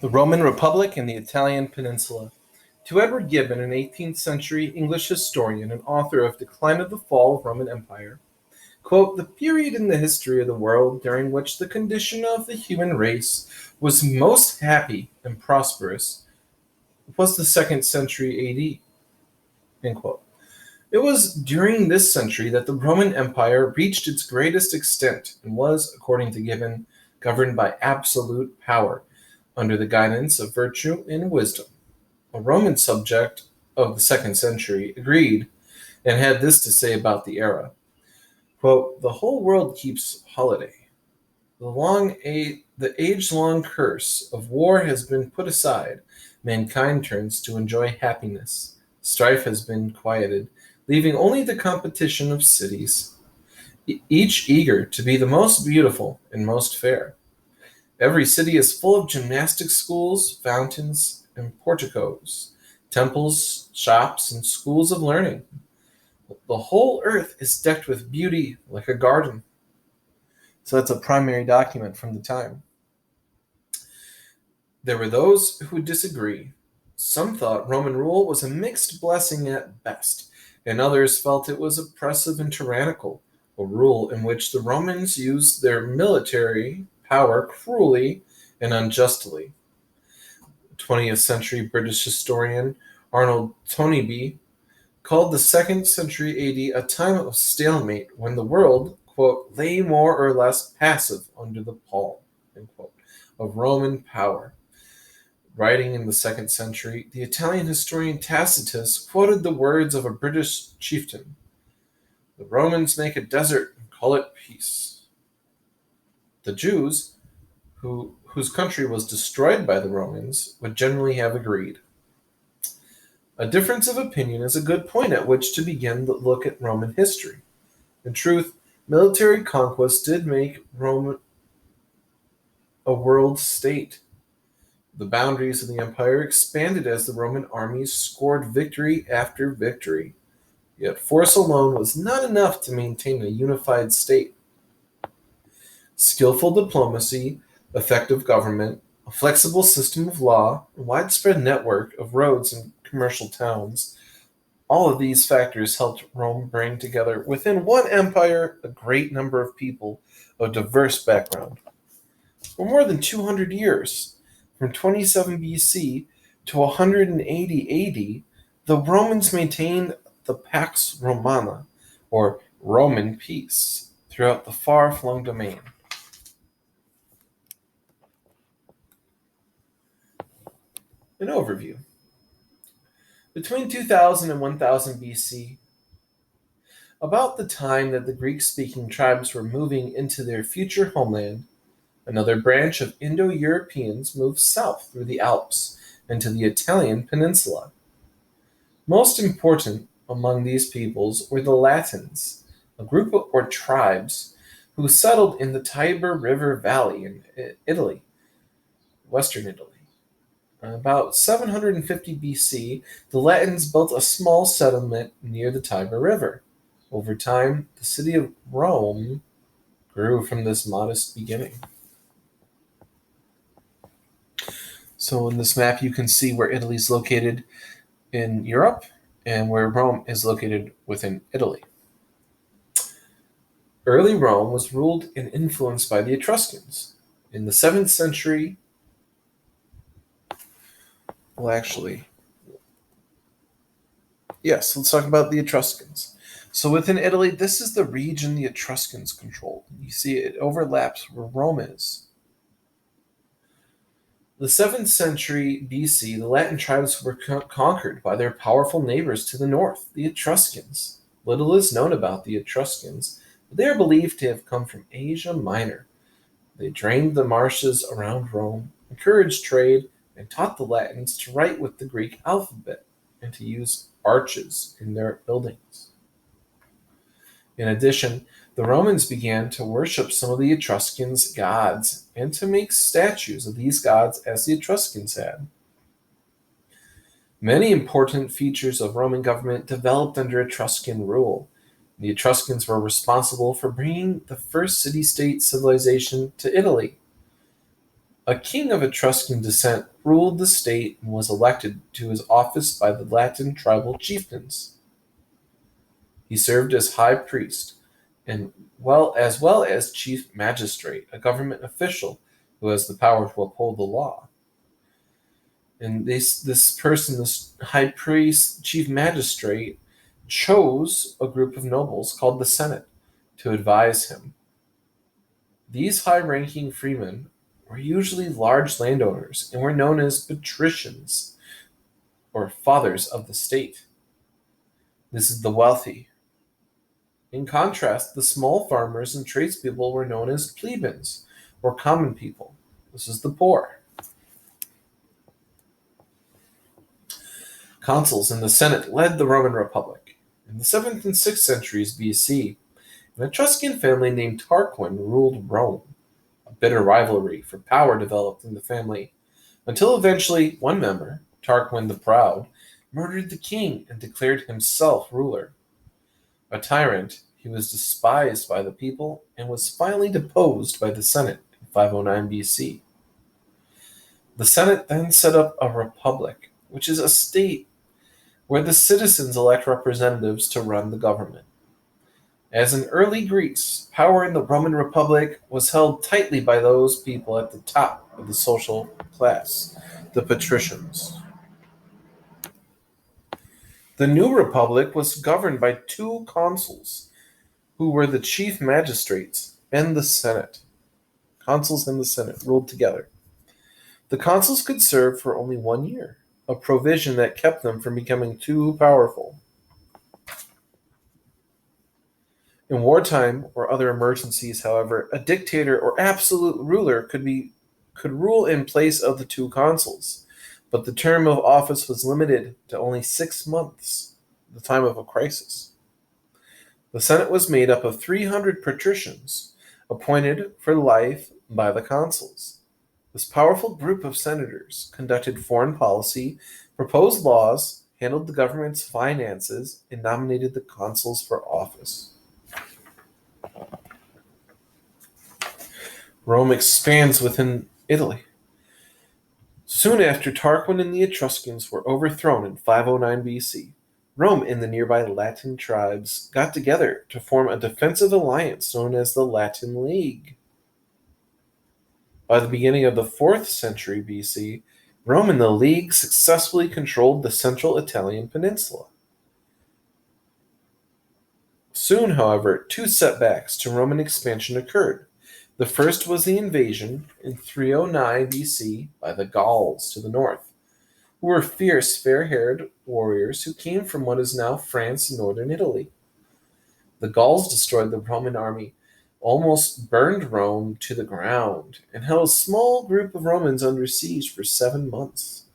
The Roman Republic and the Italian Peninsula. To Edward Gibbon, an 18th century English historian and author of Decline of the Fall of Roman Empire, quote, "The period in the history of the world during which the condition of the human race was most happy and prosperous was the 2nd century AD." End quote. It was during this century that the Roman Empire reached its greatest extent and was, according to Gibbon, governed by absolute power, under the guidance of virtue and wisdom. A Roman subject of the 2nd century agreed and had this to say about the era. Quote, "The whole world keeps holiday. The age-long curse of war has been put aside. Mankind turns to enjoy happiness. Strife has been quieted, leaving only the competition of cities, each eager to be the most beautiful and most fair. Every city is full of gymnastic schools, fountains, and porticos, temples, shops, and schools of learning. The whole earth is decked with beauty like a garden." So that's a primary document from the time. There were those who would disagree. Some thought Roman rule was a mixed blessing at best, and others felt it was oppressive and tyrannical, a rule in which the Romans used their military power cruelly and unjustly. 20th century British historian Arnold Toynbee called the 2nd century AD a time of stalemate when the world, quote, "lay more or less passive under the pall," end quote, of Roman power. Writing in the 2nd century, the Italian historian Tacitus quoted the words of a British chieftain: "The Romans make a desert and call it peace." The Jews, whose country was destroyed by the Romans, would generally have agreed. A difference of opinion is a good point at which to begin the look at Roman history. In truth, military conquest did make Rome a world state. The boundaries of the empire expanded as the Roman armies scored victory after victory. Yet force alone was not enough to maintain a unified state. Skillful diplomacy, effective government, a flexible system of law, a widespread network of roads and commercial towns, all of these factors helped Rome bring together within one empire a great number of people of diverse background. For more than 200 years, from 27 BC to 180 AD, the Romans maintained the Pax Romana, or Roman peace, throughout the far-flung domain. An overview. Between 2000 and 1000 BC, about the time that the Greek-speaking tribes were moving into their future homeland, another branch of Indo-Europeans moved south through the Alps into the Italian peninsula. Most important among these peoples were the Latins, a group or tribes who settled in the Tiber River Valley in Italy, western Italy. About 750 BC, the Latins built a small settlement near the Tiber River. Over time, the city of Rome grew from this modest beginning. So in this map, you can see where Italy is located in Europe and where Rome is located within Italy. Early Rome was ruled and influenced by the Etruscans. In the 7th century, let's talk about the Etruscans. So within Italy, this is the region the Etruscans controlled. You see it overlaps where Rome is. The 7th century BC, the Latin tribes were conquered by their powerful neighbors to the north, the Etruscans. Little is known about the Etruscans, but they are believed to have come from Asia Minor. They drained the marshes around Rome, encouraged trade, and taught the Latins to write with the Greek alphabet and to use arches in their buildings. In addition, the Romans began to worship some of the Etruscans' gods and to make statues of these gods as the Etruscans had. Many important features of Roman government developed under Etruscan rule. The Etruscans were responsible for bringing the first city-state civilization to Italy. A king of Etruscan descent ruled the state and was elected to his office by the Latin tribal chieftains. He served as high priest and well as chief magistrate, a government official who has the power to uphold the law. And this person, this high priest, chief magistrate, chose a group of nobles called the Senate to advise him. These high ranking freemen were usually large landowners and were known as patricians, or fathers of the state. This is the wealthy. In contrast, the small farmers and tradespeople were known as plebeians, or common people. This is the poor. Consuls in the Senate led the Roman Republic. In the 7th and 6th centuries BC, an Etruscan family named Tarquin ruled Rome. A bitter rivalry for power developed in the family until eventually one member, Tarquin the Proud, murdered the king and declared himself ruler. A tyrant, he was despised by the people and was finally deposed by the Senate in 509 BC. The Senate then set up a republic, which is a state where the citizens elect representatives to run the government. As in early Greece, power in the Roman Republic was held tightly by those people at the top of the social class, the patricians. The new republic was governed by two consuls, who were the chief magistrates and the Senate. Consuls and the Senate ruled together. The consuls could serve for only 1 year, a provision that kept them from becoming too powerful. In wartime or other emergencies, however, a dictator or absolute ruler could rule in place of the two consuls, but the term of office was limited to only 6 months, the time of a crisis. The Senate was made up of 300 patricians, appointed for life by the consuls. This powerful group of senators conducted foreign policy, proposed laws, handled the government's finances, and nominated the consuls for office. Rome expands within Italy. Soon after Tarquin and the Etruscans were overthrown in 509 BC, Rome and the nearby Latin tribes got together to form a defensive alliance known as the Latin League. By the beginning of the 4th century BC, Rome and the League successfully controlled the central Italian peninsula. Soon, however, two setbacks to Roman expansion occurred. The first was the invasion in 309 BC by the Gauls to the north, who were fierce, fair-haired warriors who came from what is now France and northern Italy. The Gauls destroyed the Roman army, almost burned Rome to the ground, and held a small group of Romans under siege for 7 months.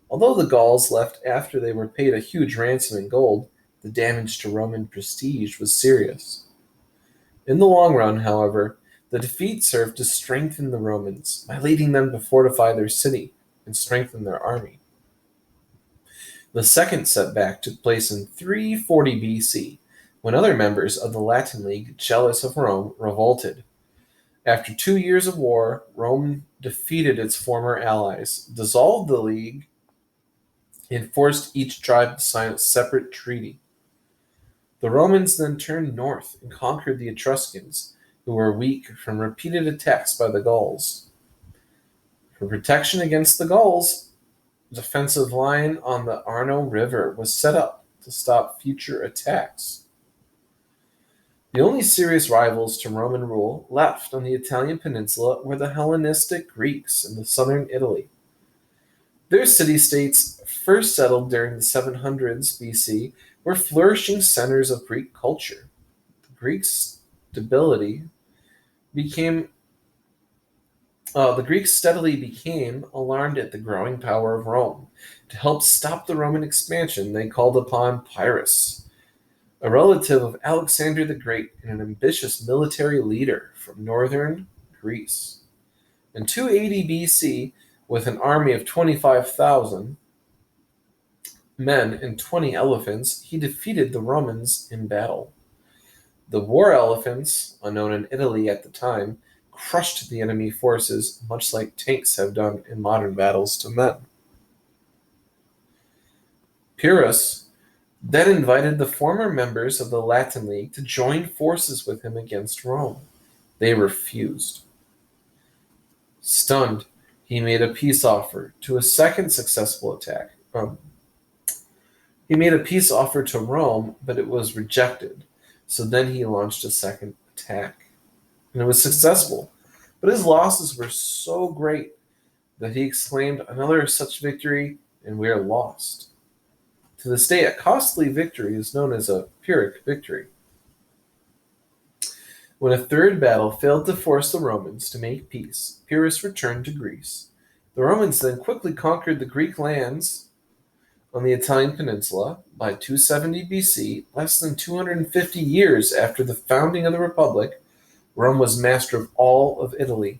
Although the Gauls left after they were paid a huge ransom in gold, the damage to Roman prestige was serious. In the long run, however, the defeat served to strengthen the Romans by leading them to fortify their city and strengthen their army. The second setback took place in 340 BC, when other members of the Latin League, jealous of Rome, revolted. After 2 years of war, Rome defeated its former allies, dissolved the League, and forced each tribe to sign a separate treaty. The Romans then turned north and conquered the Etruscans, who were weak from repeated attacks by the Gauls. For protection against the Gauls, a defensive line on the Arno River was set up to stop future attacks. The only serious rivals to Roman rule left on the Italian peninsula were the Hellenistic Greeks in the southern Italy. Their city-states, first settled during the 700s BC, were flourishing centers of Greek culture. The Greeks steadily became alarmed at the growing power of Rome. To help stop the Roman expansion, they called upon Pyrrhus, a relative of Alexander the Great and an ambitious military leader from northern Greece. In 280 BC, with an army of 25,000 men and 20 elephants, he defeated the Romans in battle. The war elephants, unknown in Italy at the time, crushed the enemy forces, much like tanks have done in modern battles to men. Pyrrhus then invited the former members of the Latin League to join forces with him against Rome. They refused. Stunned, he made a peace offer to a second successful attack. He made a peace offer to Rome, but it was rejected. So then he launched a second attack. And it was successful. But his losses were so great that he exclaimed, "Another such victory, and we are lost." To this day, a costly victory is known as a Pyrrhic victory. When a third battle failed to force the Romans to make peace, Pyrrhus returned to Greece. The Romans then quickly conquered the Greek lands on the Italian peninsula. By 270 BC, less than 250 years after the founding of the Republic, Rome was master of all of Italy.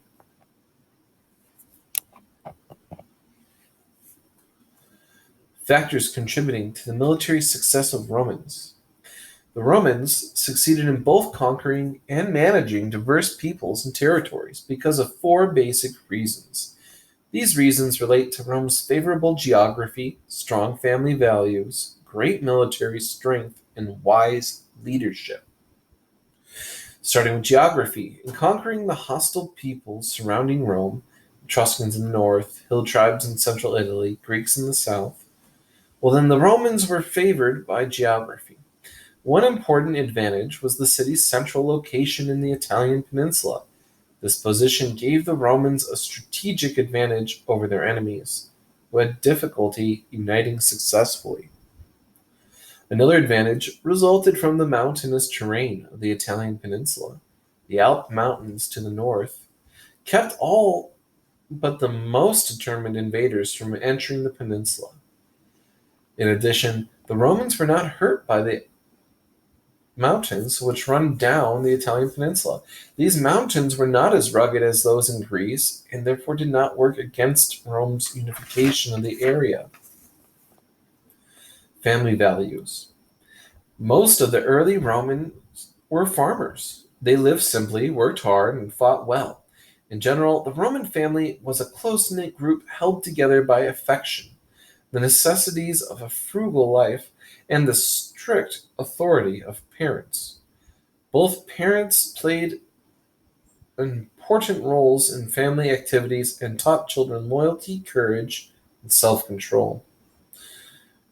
Factors contributing to the military success of Romans. The Romans succeeded in both conquering and managing diverse peoples and territories because of four basic reasons. These reasons relate to Rome's favorable geography, strong family values, great military strength, and wise leadership. Starting with geography, in conquering the hostile peoples surrounding Rome, Etruscans in the north, hill tribes in central Italy, Greeks in the south, well, then the Romans were favored by geography. One important advantage was the city's central location in the Italian peninsula. This position gave the Romans a strategic advantage over their enemies, who had difficulty uniting successfully. Another advantage resulted from the mountainous terrain of the Italian peninsula. The Alp Mountains to the north kept all but the most determined invaders from entering the peninsula. In addition, the Romans were not hurt by the mountains which run down the Italian peninsula. These mountains were not as rugged as those in Greece, and therefore did not work against Rome's unification of the area. Family values. Most of the early Romans were farmers. They lived simply, worked hard, and fought well. In general, the Roman family was a close-knit group held together by affection, the necessities of a frugal life, and the strict authority of parents. Both parents played important roles in family activities and taught children loyalty, courage, and self-control.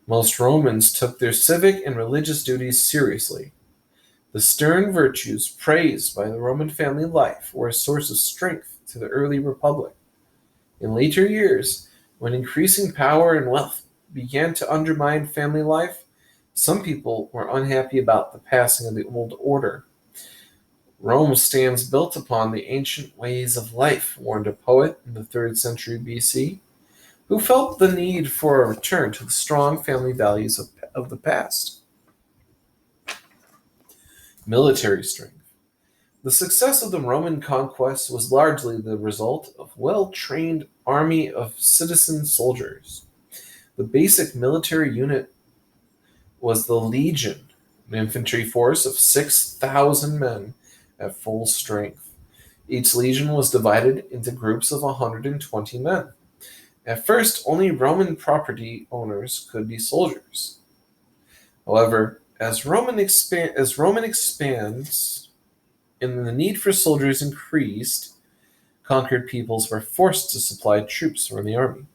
Most Romans took their civic and religious duties seriously. The stern virtues praised by the Roman family life were a source of strength to the early republic. In later years, when increasing power and wealth began to undermine family life, some people were unhappy about the passing of the old order. Rome stands built upon the ancient ways of life, warned a poet in the 3rd century BC, who felt the need for a return to the strong family values of the past. Military strength. The success of the Roman conquest was largely the result of a well-trained army of citizen soldiers. The basic military unit was the legion, an infantry force of 6,000 men at full strength. Each legion was divided into groups of 120 men. At first, only Roman property owners could be soldiers. However, as Roman expands and the need for soldiers increased, conquered peoples were forced to supply troops from the army.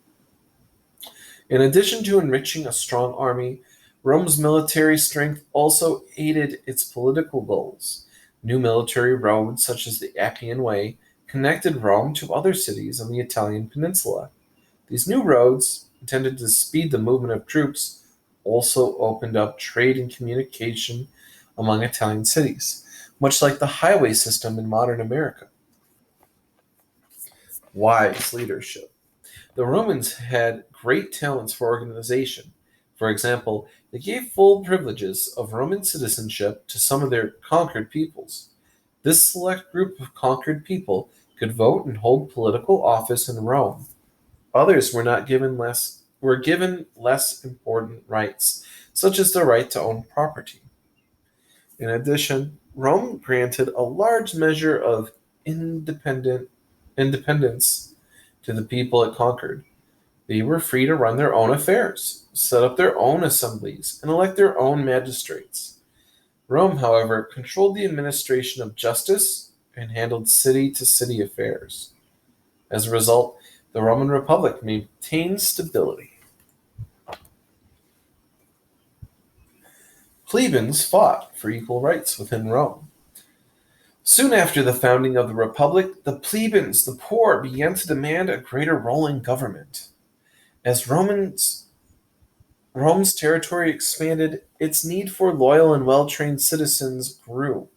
In addition to enriching a strong army, Rome's military strength also aided its political goals. New military roads, such as the Appian Way, connected Rome to other cities on the Italian peninsula. These new roads, intended to speed the movement of troops, also opened up trade and communication among Italian cities, much like the highway system in modern America. Wise leadership. The Romans had great talents for organization. For example, they gave full privileges of Roman citizenship to some of their conquered peoples. This select group of conquered people could vote and hold political office in Rome. Others were given less important rights, such as the right to own property. In addition, Rome granted a large measure of independence to the people it conquered. They were free to run their own affairs, set up their own assemblies, and elect their own magistrates. Rome, however, controlled the administration of justice and handled city to city affairs. As a result, the Roman Republic maintained stability. Plebeians fought for equal rights within Rome. Soon after the founding of the Republic, the plebeians, the poor, began to demand a greater role in government. As Rome's territory expanded, its need for loyal and well-trained citizens grew.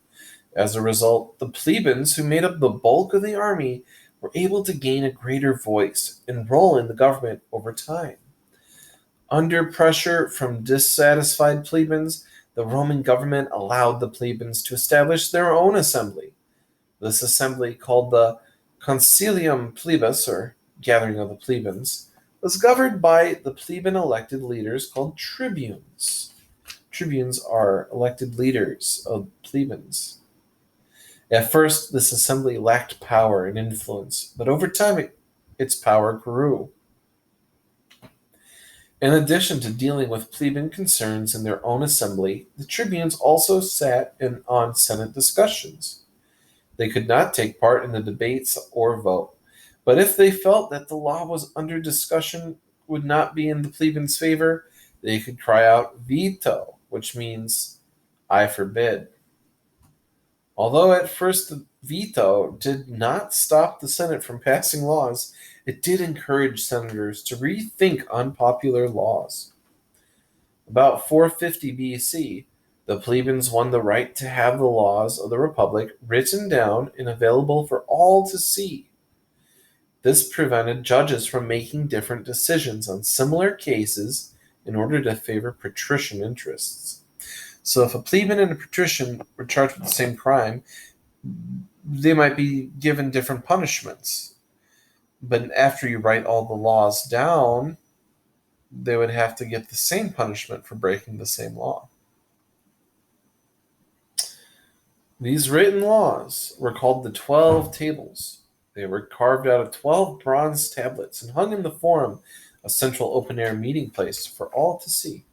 As a result, the plebeians, who made up the bulk of the army, were able to gain a greater voice and role in the government over time. Under pressure from dissatisfied plebeians, the Roman government allowed the plebeians to establish their own assembly. This assembly, called the Concilium Plebis, or Gathering of the Plebeians, was governed by the plebeian elected leaders called tribunes. Tribunes are elected leaders of plebeians. At first, this assembly lacked power and influence, but over time its power grew. In addition to dealing with plebeian concerns in their own assembly, the tribunes also sat in on Senate discussions. They could not take part in the debates or vote, but if they felt that the law was under discussion would not be in the plebeians' favor, they could cry out veto, which means I forbid. Although at first the veto did not stop the Senate from passing laws, it did encourage senators to rethink unpopular laws. About 450 BC, the plebeians won the right to have the laws of the Republic written down and available for all to see. This prevented judges from making different decisions on similar cases in order to favor patrician interests. So if a plebeian and a patrician were charged with the same crime, they might be given different punishments. But after you write all the laws down, they would have to get the same punishment for breaking the same law. These written laws were called the 12 Tables. They were carved out of 12 bronze tablets and hung in the Forum, a central open-air meeting place for all to see.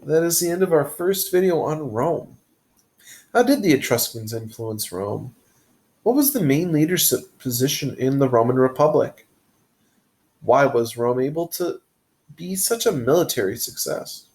That is the end of our first video on Rome. How did the Etruscans influence Rome? What was the main leadership position in the Roman Republic? Why was Rome able to be such a military success?